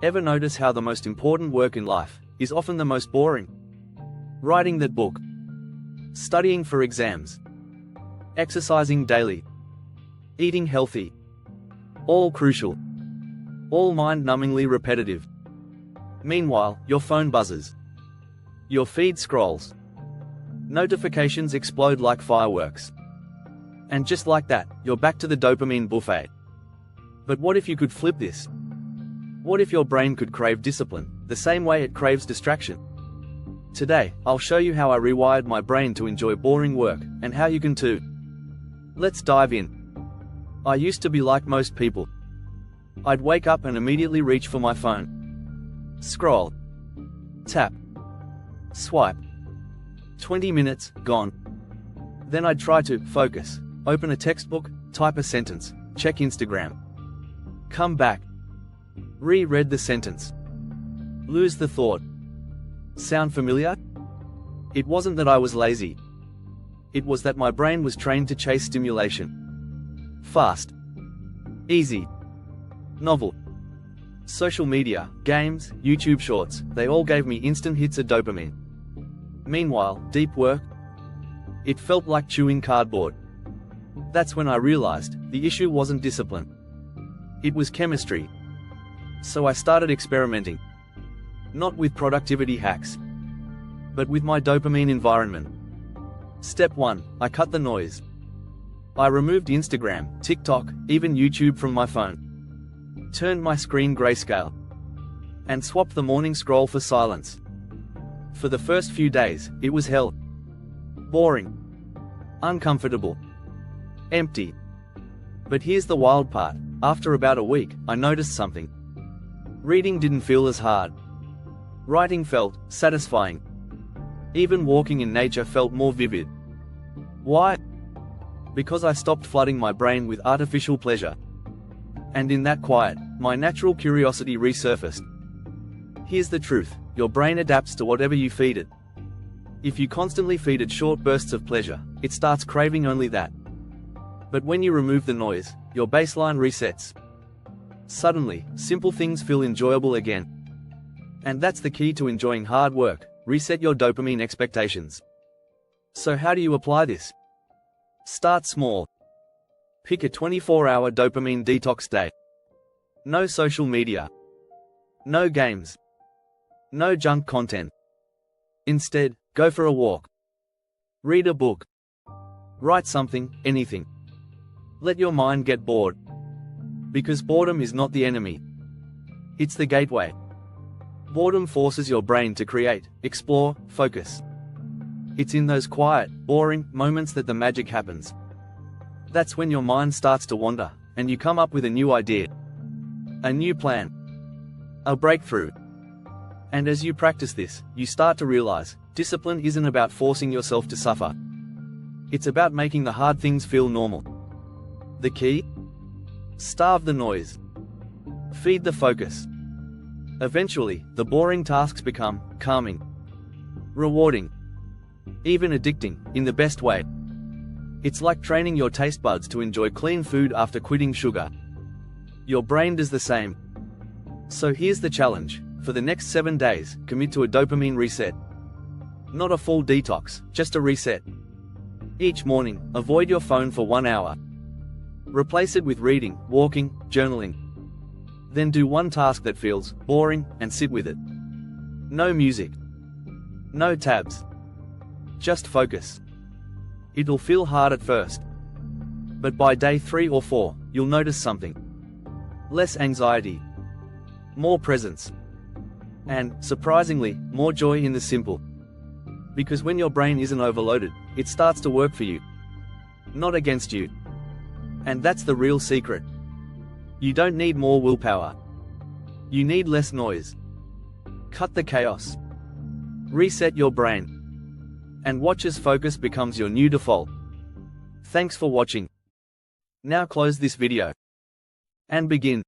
Ever notice how the most important work in life is often the most boring? Writing that book, studying for exams, exercising daily, eating healthy. All crucial, all mind-numbingly repetitive. Meanwhile, your phone buzzes, your feed scrolls, notifications explode like fireworks. And just like that, you're back to the dopamine buffet. But what if you could flip this? What if your brain could crave discipline, the same way it craves distraction? Today, I'll show you how I rewired my brain to enjoy boring work, and how you can too. Let's dive in. I used to be like most people. I'd wake up and immediately reach for my phone. Scroll. Tap. Swipe. 20 minutes, gone. Then I'd try to focus, open a textbook, type a sentence, check Instagram. Come back. Reread the sentence. Lose the thought. Sound familiar? It wasn't that I was lazy. It was that my brain was trained to chase stimulation. Fast. Easy. Novel. Social media, games, YouTube shorts, they all gave me instant hits of dopamine. Meanwhile, deep work? It felt like chewing cardboard. That's when I realized the issue wasn't discipline. It was chemistry. So I started experimenting. Not with productivity hacks, but with my dopamine environment. Step 1. I cut the noise. I removed Instagram, TikTok, even YouTube from my phone. Turned my screen grayscale. And swapped the morning scroll for silence. For the first few days, it was hell. Boring. Uncomfortable. Empty. But here's the wild part. After about a week, I noticed something. Reading didn't feel as hard. Writing felt satisfying. Even walking in nature felt more vivid. Why? Because I stopped flooding my brain with artificial pleasure. And in that quiet, my natural curiosity resurfaced. Here's the truth, your brain adapts to whatever you feed it. If you constantly feed it short bursts of pleasure, it starts craving only that. But when you remove the noise, your baseline resets. Suddenly, simple things feel enjoyable again. And that's the key to enjoying hard work. Reset your dopamine expectations. So how do you apply this? Start small. Pick a 24-hour dopamine detox day. No social media. No games. No junk content. Instead, go for a walk. Read a book. Write something, anything. Let your mind get bored. Because boredom is not the enemy. It's the gateway. Boredom forces your brain to create, explore, focus. It's in those quiet, boring moments that the magic happens. That's when your mind starts to wander, and you come up with a new idea. A new plan. A breakthrough. And as you practice this, you start to realize, discipline isn't about forcing yourself to suffer. It's about making the hard things feel normal. The key? Starve the noise. Feed the focus. Eventually, the boring tasks become calming, rewarding, even addicting, in the best way. It's like training your taste buds to enjoy clean food after quitting sugar. Your brain does the same. So here's the challenge. For the next 7 days, commit to a dopamine reset. Not a full detox, just a reset. Each morning, avoid your phone for 1 hour. Replace it with reading, walking, journaling. Then do one task that feels boring, and sit with it. No music. No tabs. Just focus. It'll feel hard at first. But by day 3 or 4, you'll notice something. Less anxiety. More presence. And, surprisingly, more joy in the simple. Because when your brain isn't overloaded, it starts to work for you. Not against you. And that's the real secret. You don't need more willpower. You need less noise. Cut the chaos. Reset your brain. And watch as focus becomes your new default. Thanks for watching. Now close this video. And begin.